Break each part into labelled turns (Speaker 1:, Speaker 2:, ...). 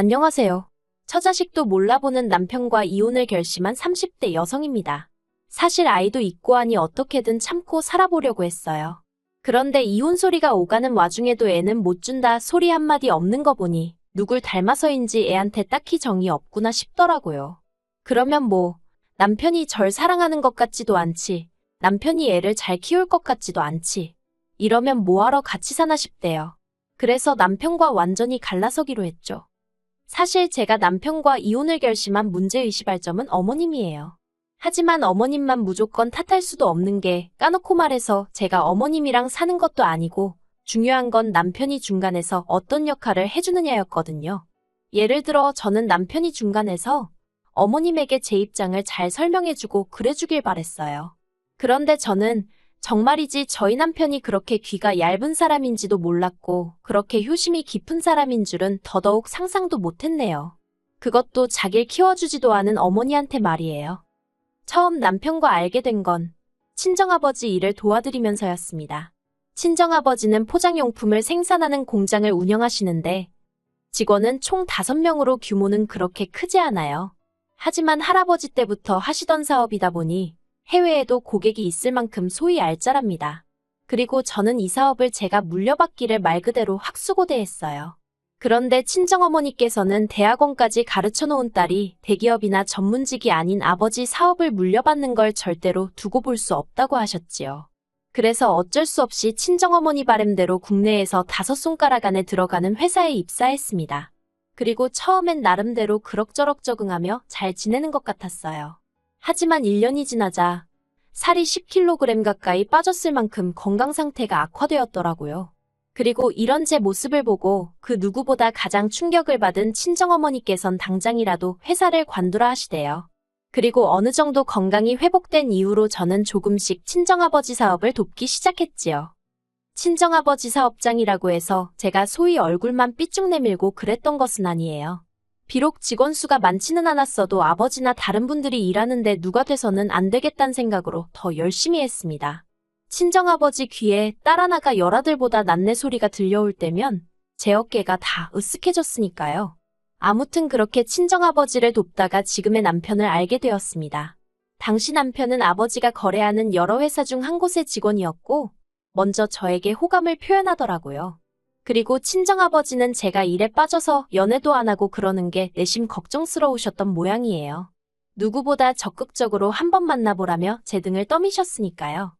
Speaker 1: 안녕하세요. 처자식도 몰라보는 남편과 이혼을 결심한 30대 여성입니다. 사실 아이도 있고 하니 어떻게든 참고 살아보려고 했어요. 그런데 이혼 소리가 오가는 와중에도 애는 못 준다 소리 한마디 없는 거 보니 누굴 닮아서인지 애한테 딱히 정이 없구나 싶더라고요. 그러면 뭐 남편이 절 사랑하는 것 같지도 않지, 남편이 애를 잘 키울 것 같지도 않지, 이러면 뭐하러 같이 사나 싶대요. 그래서 남편과 완전히 갈라서기로 했죠. 사실 제가 남편과 이혼을 결심한 문제의식할 점은 어머님이에요. 하지만 어머님만 무조건 탓할 수도 없는 게, 까놓고 말해서 제가 어머님이랑 사는 것도 아니고 중요한 건 남편이 중간에서 어떤 역할을 해주느냐였거든요. 예를 들어 저는 남편이 중간에서 어머님에게 제 입장을 잘 설명해주고 그래주길 바랬어요. 그런데 저는 정말이지 저희 남편이 그렇게 귀가 얇은 사람인지도 몰랐고 그렇게 효심이 깊은 사람인 줄은 더더욱 상상도 못했네요. 그것도 자기를 키워주지도 않은 어머니한테 말이에요. 처음 남편과 알게 된 건 친정아버지 일을 도와드리면서였습니다. 친정아버지는 포장용품을 생산하는 공장을 운영하시는데 직원은 총 5명으로 규모는 그렇게 크지 않아요. 하지만 할아버지 때부터 하시던 사업이다 보니 해외에도 고객이 있을 만큼 소위 알짜랍니다. 그리고 저는 이 사업을 제가 물려받기를 말 그대로 학수고대했어요. 그런데 친정어머니께서는 대학원까지 가르쳐 놓은 딸이 대기업이나 전문직이 아닌 아버지 사업을 물려받는 걸 절대로 두고 볼 수 없다고 하셨지요. 그래서 어쩔 수 없이 친정어머니 바람대로 국내에서 5손가락 안에 들어가는 회사에 입사했습니다. 그리고 처음엔 나름대로 그럭저럭 적응하며 잘 지내는 것 같았어요. 하지만 1년이 지나자 살이 10kg 가까이 빠졌을 만큼 건강 상태가 악화되었더라고요. 그리고 이런 제 모습을 보고 그 누구보다 가장 충격을 받은 친정어머니께선 당장이라도 회사를 관두라 하시대요. 그리고 어느 정도 건강이 회복된 이후로 저는 조금씩 친정아버지 사업을 돕기 시작했지요. 친정아버지 사업장이라고 해서 제가 소위 얼굴만 삐쭉 내밀고 그랬던 것은 아니에요. 비록 직원 수가 많지는 않았어도 아버지나 다른 분들이 일하는데 누가 돼서는 안 되겠다는 생각으로 더 열심히 했습니다. 친정아버지 귀에 딸 하나가 열아들보다 낫네 소리가 들려올 때면 제 어깨가 다 으쓱해졌으니까요. 아무튼 그렇게 친정아버지를 돕다가 지금의 남편을 알게 되었습니다. 당시 남편은 아버지가 거래하는 여러 회사 중 한 곳의 직원이었고 먼저 저에게 호감을 표현하더라고요. 그리고 친정아버지는 제가 일에 빠져서 연애도 안 하고 그러는 게 내심 걱정스러우셨던 모양이에요. 누구보다 적극적으로 한번 만나보라며 제 등을 떠미셨으니까요.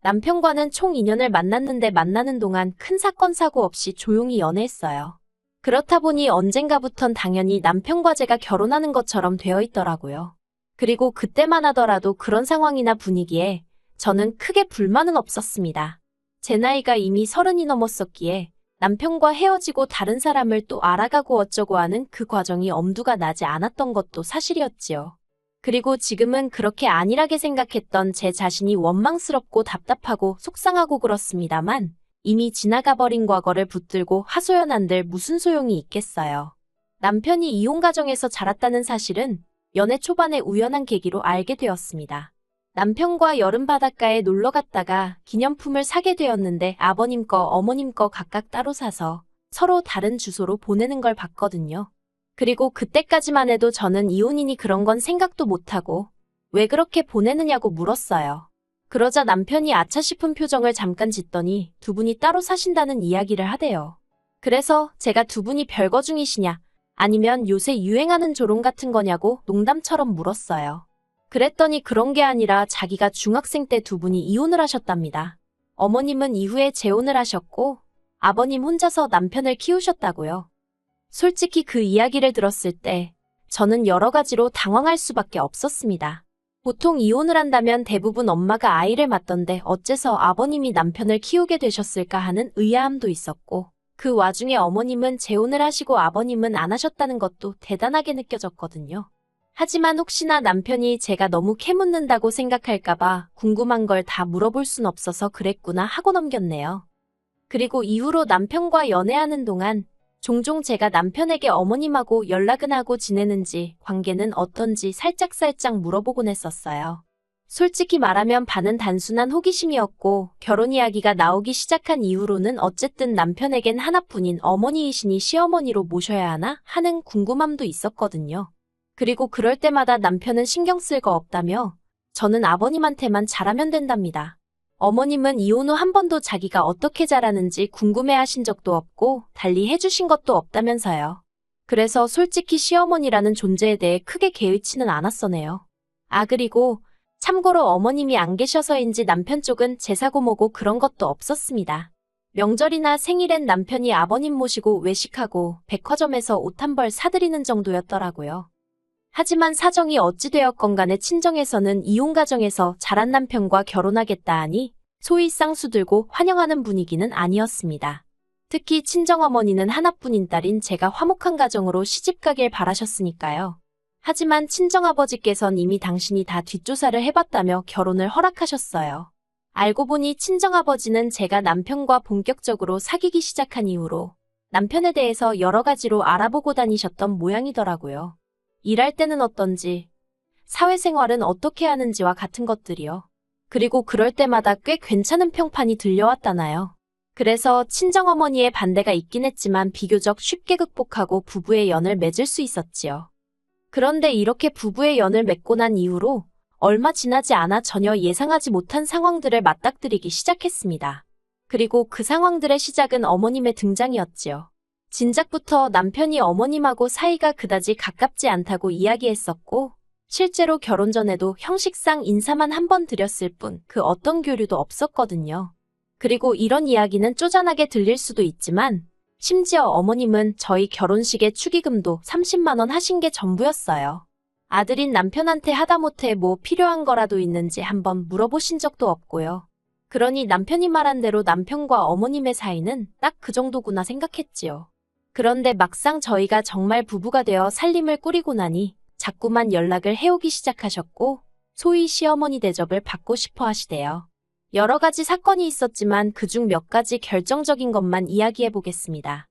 Speaker 1: 남편과는 총 2년을 만났는데 만나는 동안 큰 사건 사고 없이 조용히 연애했어요. 그렇다 보니 언젠가부턴 당연히 남편과 제가 결혼하는 것처럼 되어 있더라고요. 그리고 그때만 하더라도 그런 상황이나 분위기에 저는 크게 불만은 없었습니다. 제 나이가 이미 30이 넘었었기에 남편과 헤어지고 다른 사람을 또 알아가고 어쩌고 하는 그 과정이 엄두가 나지 않았던 것도 사실이었지요. 그리고 지금은 그렇게 안일하게 생각했던 제 자신이 원망스럽고 답답하고 속상하고 그렇습니다만 이미 지나가버린 과거를 붙들고 하소연한들 무슨 소용이 있겠어요. 남편이 이혼 가정에서 자랐다는 사실은 연애 초반에 우연한 계기로 알게 되었습니다. 남편과 여름 바닷가에 놀러 갔다가 기념품을 사게 되었는데 아버님 거, 어머님 거 각각 따로 사서 서로 다른 주소로 보내는 걸 봤거든요. 그리고 그때까지만 해도 저는 이혼이니 그런 건 생각도 못하고 왜 그렇게 보내느냐고 물었어요. 그러자 남편이 아차 싶은 표정을 잠깐 짓더니 두 분이 따로 사신다는 이야기를 하대요. 그래서 제가 두 분이 별거 중이시냐 아니면 요새 유행하는 조롱 같은 거냐고 농담처럼 물었어요. 그랬더니 그런 게 아니라 자기가 중학생 때 두 분이 이혼을 하셨답니다. 어머님은 이후에 재혼을 하셨고 아버님 혼자서 남편을 키우셨다고요. 솔직히 그 이야기를 들었을 때 저는 여러 가지로 당황할 수밖에 없었습니다. 보통 이혼을 한다면 대부분 엄마가 아이를 맡던데 어째서 아버님이 남편을 키우게 되셨을까 하는 의아함도 있었고 그 와중에 어머님은 재혼을 하시고 아버님은 안 하셨다는 것도 대단하게 느껴졌거든요. 하지만 혹시나 남편이 제가 너무 캐묻는다고 생각할까봐 궁금한 걸 다 물어볼 순 없어서 그랬구나 하고 넘겼네요. 그리고 이후로 남편과 연애하는 동안 종종 제가 남편에게 어머님하고 연락은 하고 지내는지 관계는 어떤지 살짝살짝 물어보곤 했었어요. 솔직히 말하면 반은 단순한 호기심이었고 결혼 이야기가 나오기 시작한 이후로는 어쨌든 남편에겐 하나뿐인 어머니이시니 시어머니로 모셔야 하나 하는 궁금함도 있었거든요. 그리고 그럴 때마다 남편은 신경 쓸 거 없다며 저는 아버님한테만 잘하면 된답니다. 어머님은 이혼 후 한 번도 자기가 어떻게 자라는지 궁금해하신 적도 없고 달리 해주신 것도 없다면서요. 그래서 솔직히 시어머니라는 존재에 대해 크게 개의치는 않았어네요. 아 그리고 참고로 어머님이 안 계셔서인지 남편 쪽은 제사고 뭐고 그런 것도 없었습니다. 명절이나 생일엔 남편이 아버님 모시고 외식하고 백화점에서 옷 한 벌 사드리는 정도였더라고요. 하지만 사정이 어찌 되었건 간에 친정에서는 이혼 가정에서 자란 남편과 결혼하겠다 하니 소위 쌍수 들고 환영하는 분위기는 아니었습니다. 특히 친정어머니는 하나뿐인 딸인 제가 화목한 가정으로 시집가길 바라셨으니까요. 하지만 친정아버지께선 이미 당신이 다 뒷조사를 해봤다며 결혼을 허락하셨어요. 알고 보니 친정아버지는 제가 남편과 본격적으로 사귀기 시작한 이후로 남편에 대해서 여러 가지로 알아보고 다니셨던 모양이더라고요. 일할 때는 어떤지, 사회생활은 어떻게 하는지와 같은 것들이요. 그리고 그럴 때마다 꽤 괜찮은 평판이 들려왔다나요. 그래서 친정어머니의 반대가 있긴 했지만 비교적 쉽게 극복하고 부부의 연을 맺을 수 있었지요. 그런데 이렇게 부부의 연을 맺고 난 이후로 얼마 지나지 않아 전혀 예상하지 못한 상황들을 맞닥뜨리기 시작했습니다. 그리고 그 상황들의 시작은 어머님의 등장이었지요. 진작부터 남편이 어머님하고 사이가 그다지 가깝지 않다고 이야기했었고 실제로 결혼 전에도 형식상 인사만 한 번 드렸을 뿐 그 어떤 교류도 없었거든요. 그리고 이런 이야기는 쪼잔하게 들릴 수도 있지만 심지어 어머님은 저희 결혼식에 축의금도 30만 원 하신 게 전부였어요. 아들인 남편한테 하다못해 뭐 필요한 거라도 있는지 한번 물어보신 적도 없고요. 그러니 남편이 말한 대로 남편과 어머님의 사이는 딱 그 정도구나 생각했지요. 그런데 막상 저희가 정말 부부가 되어 살림을 꾸리고 나니 자꾸만 연락을 해오기 시작하셨고 소위 시어머니 대접을 받고 싶어 하시대요. 여러 가지 사건이 있었지만 그중 몇 가지 결정적인 것만 이야기해 보겠습니다.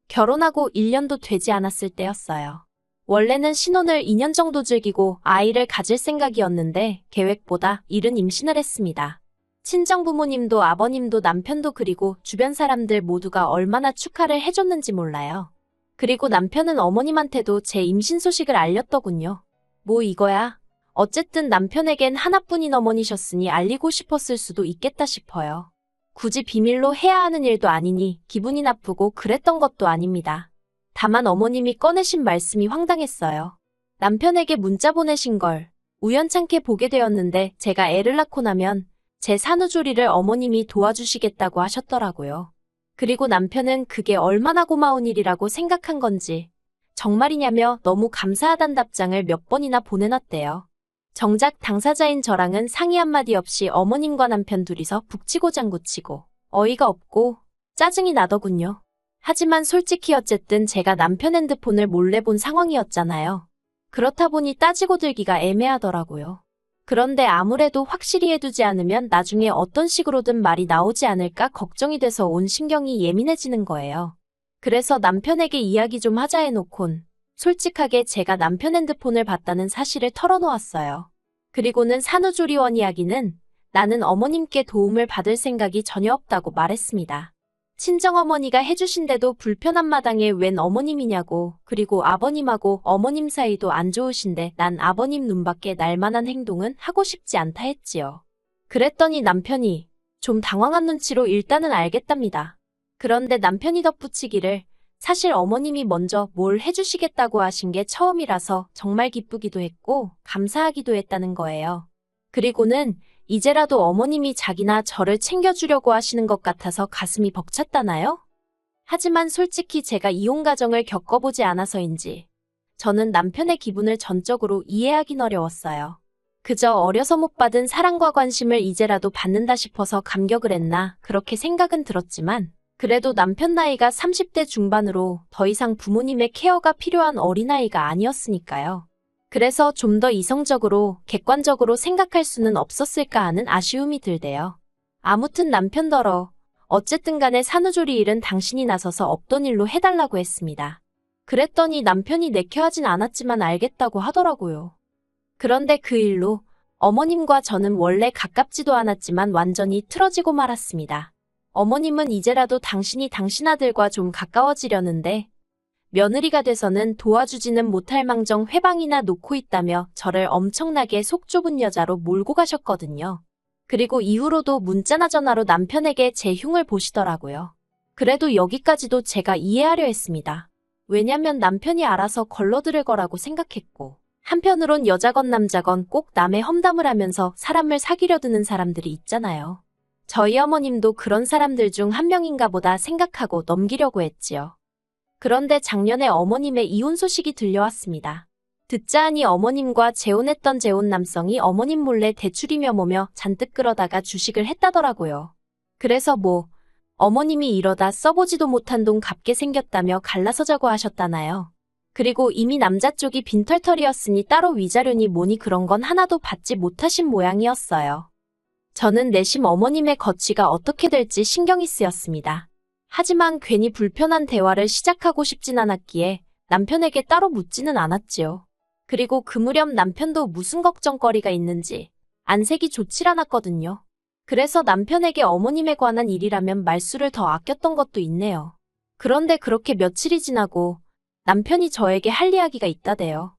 Speaker 1: 결혼하고 1년도 되지 않았을 때였어요. 원래는 신혼을 2년 정도 즐기고 아이를 가질 생각이었는데 계획보다 이른 임신을 했습니다. 친정 부모님도 아버님도 남편도 그리고 주변 사람들 모두가 얼마나 축하를 해줬는지 몰라요. 그리고 남편은 어머님한테도 제 임신 소식을 알렸더군요. 뭐 이거야? 어쨌든 남편에겐 하나뿐인 어머니셨으니 알리고 싶었을 수도 있겠다 싶어요. 굳이 비밀로 해야 하는 일도 아니니 기분이 나쁘고 그랬던 것도 아닙니다. 다만 어머님이 꺼내신 말씀이 황당했어요. 남편에게 문자 보내신 걸 우연찮게 보게 되었는데 제가 애를 낳고 나면 제 산후조리를 어머님이 도와주시겠다고 하셨더라고요. 그리고 남편은 그게 얼마나 고마운 일이라고 생각한 건지 정말이냐며 너무 감사하단 답장을 몇 번이나 보내놨대요. 정작 당사자인 저랑은 상의 한마디 없이 어머님과 남편 둘이서 북치고 장구치고 어이가 없고 짜증이 나더군요. 하지만 솔직히 어쨌든 제가 남편 핸드폰을 몰래 본 상황이었잖아요. 그렇다 보니 따지고 들기가 애매하더라고요. 그런데 아무래도 확실히 해두지 않으면 나중에 어떤 식으로든 말이 나오지 않을까 걱정이 돼서 온 신경이 예민해지는 거예요. 그래서 남편에게 이야기 좀 하자 해놓곤 솔직하게 제가 남편 핸드폰을 봤다는 사실을 털어놓았어요. 그리고는 산후조리원 이야기는 나는 어머님께 도움을 받을 생각이 전혀 없다고 말했습니다. 친정어머니가 해주신데도 불편한 마당에 웬 어머님이냐고, 그리고 아버님하고 어머님 사이도 안 좋으신데 난 아버님 눈밖에 날만한 행동은 하고 싶지 않다 했지요. 그랬더니 남편이 좀 당황한 눈치로 일단은 알겠답니다. 그런데 남편이 덧붙이기를 사실 어머님이 먼저 뭘 해주시겠다고 하신 게 처음이라서 정말 기쁘기도 했고 감사하기도 했다는 거예요. 그리고는 이제라도 어머님이 자기나 저를 챙겨주려고 하시는 것 같아서 가슴이 벅찼다나요? 하지만 솔직히 제가 이혼 가정을 겪어보지 않아서인지 저는 남편의 기분을 전적으로 이해하긴 어려웠어요. 그저 어려서 못 받은 사랑과 관심을 이제라도 받는다 싶어서 감격을 했나 그렇게 생각은 들었지만 그래도 남편 나이가 30대 중반으로 더 이상 부모님의 케어가 필요한 어린아이가 아니었으니까요. 그래서 좀 더 이성적으로, 객관적으로 생각할 수는 없었을까 하는 아쉬움이 들대요. 아무튼 남편더러 어쨌든 간에 산후조리 일은 당신이 나서서 없던 일로 해달라고 했습니다. 그랬더니 남편이 내켜하진 않았지만 알겠다고 하더라고요. 그런데 그 일로 어머님과 저는 원래 가깝지도 않았지만 완전히 틀어지고 말았습니다. 어머님은 이제라도 당신이 당신 아들과 좀 가까워지려는데 며느리가 돼서는 도와주지는 못할 망정 회방이나 놓고 있다며 저를 엄청나게 속 좁은 여자로 몰고 가셨거든요. 그리고 이후로도 문자나 전화로 남편에게 제 흉을 보시더라고요. 그래도 여기까지도 제가 이해하려 했습니다. 왜냐면 남편이 알아서 걸러들을 거라고 생각했고, 한편으론 여자건 남자건 꼭 남의 험담을 하면서 사람을 사귀려 드는 사람들이 있잖아요. 저희 어머님도 그런 사람들 중 한 명인가 보다 생각하고 넘기려고 했지요. 그런데 작년에 어머님의 이혼 소식이 들려왔습니다. 듣자 하니 어머님과 재혼했던 재혼 남성이 어머님 몰래 대출이며 뭐며 잔뜩 끌어다가 주식을 했다더라고요. 그래서 어머님이 이러다 써보지도 못한 돈 갚게 생겼다며 갈라서자고 하셨다나요. 그리고 이미 남자 쪽이 빈털털이었으니 따로 위자료니 뭐니 그런 건 하나도 받지 못하신 모양이었어요. 저는 내심 어머님의 거취가 어떻게 될지 신경이 쓰였습니다. 하지만 괜히 불편한 대화를 시작하고 싶진 않았기에 남편에게 따로 묻지는 않았지요. 그리고 그 무렵 남편도 무슨 걱정거리가 있는지 안색이 좋질 않았거든요. 그래서 남편에게 어머님에 관한 일이라면 말수를 더 아꼈던 것도 있네요. 그런데 그렇게 며칠이 지나고 남편이 저에게 할 이야기가 있다대요.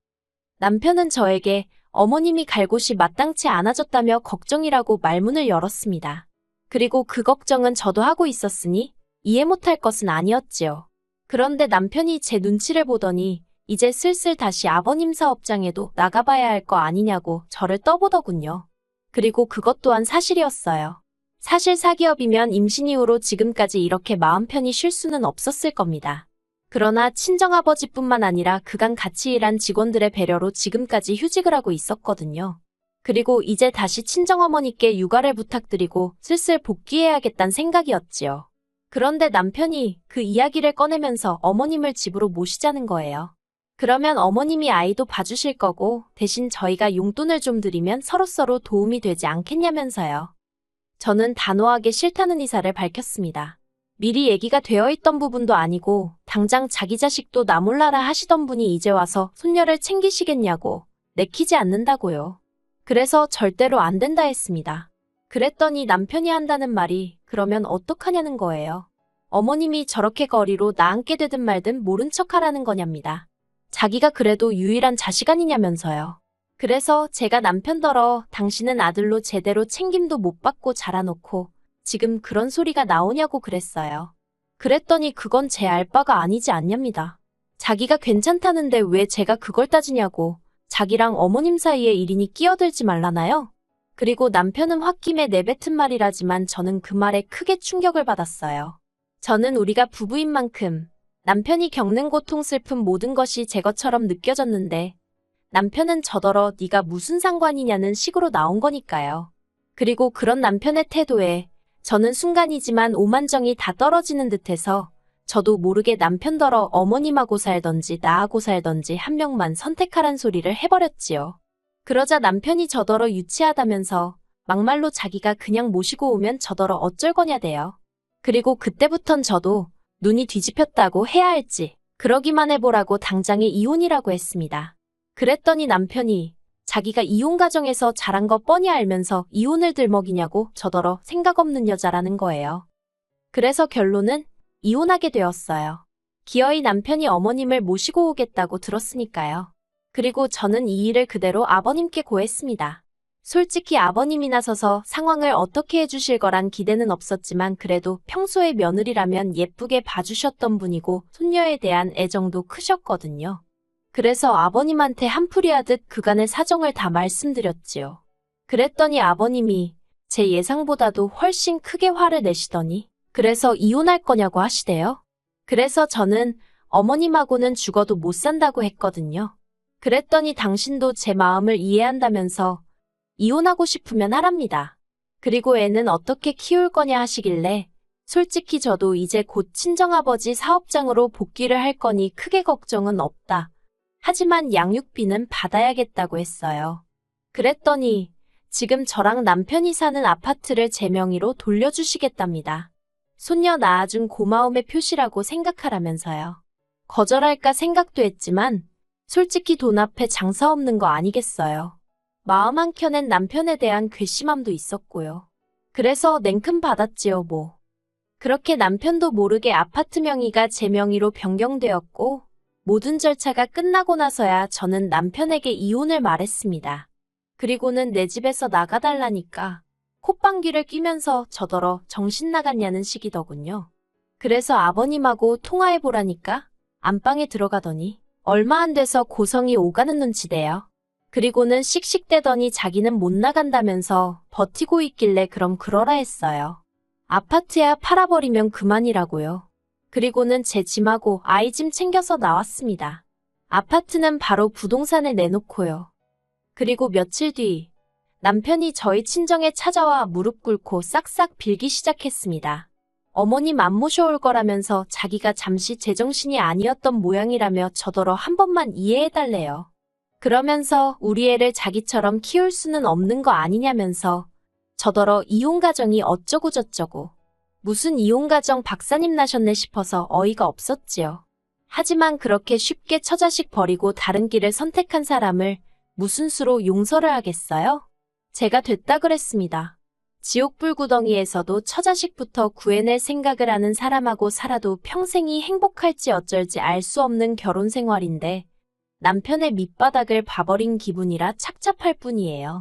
Speaker 1: 남편은 저에게 어머님이 갈 곳이 마땅치 않아졌다며 걱정이라고 말문을 열었습니다. 그리고 그 걱정은 저도 하고 있었으니 이해 못할 것은 아니었지요. 그런데 남편이 제 눈치를 보더니 이제 슬슬 다시 아버님 사업장에도 나가봐야 할 거 아니냐고 저를 떠보더군요. 그리고 그것 또한 사실이었어요. 사실 사기업이면 임신 이후로 지금까지 이렇게 마음 편히 쉴 수는 없었을 겁니다. 그러나 친정아버지뿐만 아니라 그간 같이 일한 직원들의 배려로 지금까지 휴직을 하고 있었거든요. 그리고 이제 다시 친정어머니께 육아를 부탁드리고 슬슬 복귀해야겠다는 생각이었지요. 그런데 남편이 그 이야기를 꺼내면서 어머님을 집으로 모시자는 거예요. 그러면 어머님이 아이도 봐주실 거고 대신 저희가 용돈을 좀 드리면 서로서로 도움이 되지 않겠냐면서요. 저는 단호하게 싫다는 의사를 밝혔습니다. 미리 얘기가 되어 있던 부분도 아니고 당장 자기 자식도 나 몰라라 하시던 분이 이제 와서 손녀를 챙기시겠냐고 내키지 않는다고요. 그래서 절대로 안 된다 했습니다. 그랬더니 남편이 한다는 말이 그러면 어떡하냐는 거예요. 어머님이 저렇게 거리로 나 앉게 되든 말든 모른 척하라는 거냐입니다. 자기가 그래도 유일한 자식 아니냐면서요. 그래서 제가 남편더러 당신은 아들로 제대로 챙김도 못 받고 자라놓고 지금 그런 소리가 나오냐고 그랬어요. 그랬더니 그건 제 알 바가 아니지 않냐입니다. 자기가 괜찮다는데 왜 제가 그걸 따지냐고 자기랑 어머님 사이에 일인이 끼어들지 말라나요? 그리고 남편은 홧김에 내뱉은 말이라지만 저는 그 말에 크게 충격을 받았어요. 저는 우리가 부부인 만큼 남편이 겪는 고통, 슬픔 모든 것이 제 것처럼 느껴졌는데 남편은 저더러 네가 무슨 상관이냐는 식으로 나온 거니까요. 그리고 그런 남편의 태도에 저는 순간이지만 오만정이 다 떨어지는 듯해서 저도 모르게 남편더러 어머님하고 살던지 나하고 살던지 한 명만 선택하란 소리를 해버렸지요. 그러자 남편이 저더러 유치하다면서 막말로 자기가 그냥 모시고 오면 저더러 어쩔 거냐대요. 그리고 그때부턴 저도 눈이 뒤집혔다고 해야 할지 그러기만 해보라고 당장에 이혼이라고 했습니다. 그랬더니 남편이 자기가 이혼 가정에서 자란 거 뻔히 알면서 이혼을 들먹이냐고 저더러 생각 없는 여자라는 거예요. 그래서 결론은 이혼하게 되었어요. 기어이 남편이 어머님을 모시고 오겠다고 들었으니까요. 그리고 저는 이 일을 그대로 아버님께 고했습니다. 솔직히 아버님이 나서서 상황을 어떻게 해주실 거란 기대는 없었지만 그래도 평소에 며느리라면 예쁘게 봐주셨던 분이고 손녀에 대한 애정도 크셨거든요. 그래서 아버님한테 한풀이하듯 그간의 사정을 다 말씀드렸지요. 그랬더니 아버님이 제 예상보다도 훨씬 크게 화를 내시더니 그래서 이혼할 거냐고 하시대요. 그래서 저는 어머님하고는 죽어도 못 산다고 했거든요. 그랬더니 당신도 제 마음을 이해한다면서 이혼하고 싶으면 하랍니다. 그리고 애는 어떻게 키울 거냐 하시길래 솔직히 저도 이제 곧 친정아버지 사업장으로 복귀를 할 거니 크게 걱정은 없다. 하지만 양육비는 받아야겠다고 했어요. 그랬더니 지금 저랑 남편이 사는 아파트를 제 명의로 돌려주시겠답니다. 손녀 낳아준 고마움의 표시라고 생각하라면서요. 거절할까 생각도 했지만 솔직히 돈 앞에 장사 없는 거 아니겠어요. 마음 한켠엔 남편에 대한 괘씸함도 있었고요. 그래서 냉큼 받았지요, 뭐. 그렇게 남편도 모르게 아파트 명의가 제 명의로 변경되었고, 모든 절차가 끝나고 나서야 저는 남편에게 이혼을 말했습니다. 그리고는 내 집에서 나가달라니까 콧방귀를 뀌면서 저더러 정신 나갔냐는 식이더군요. 그래서 아버님하고 통화해보라니까 안방에 들어가더니 얼마 안 돼서 고성이 오가는 눈치대요. 그리고는 씩씩대더니 자기는 못 나간다면서 버티고 있길래 그럼 그러라 했어요. 아파트야 팔아버리면 그만이라고요. 그리고는 제 짐하고 아이 짐 챙겨서 나왔습니다. 아파트는 바로 부동산에 내놓고요. 그리고 며칠 뒤 남편이 저희 친정에 찾아와 무릎 꿇고 싹싹 빌기 시작했습니다. 어머님 안 모셔올 거라면서 자기가 잠시 제정신이 아니었던 모양이라며 저더러 한 번만 이해해달래요. 그러면서 우리 애를 자기처럼 키울 수는 없는 거 아니냐면서 저더러 이혼 가정이 어쩌고 저쩌고 무슨 이혼 가정 박사님 나셨네 싶어서 어이가 없었지요. 하지만 그렇게 쉽게 처자식 버리고 다른 길을 선택한 사람을 무슨 수로 용서를 하겠어요? 제가 됐다 그랬습니다. 지옥불구덩이에서도 처자식부터 구해낼 생각을 하는 사람하고 살아도 평생이 행복할지 어쩔지 알 수 없는 결혼 생활인데 남편의 밑바닥을 봐버린 기분이라 착잡할 뿐이에요.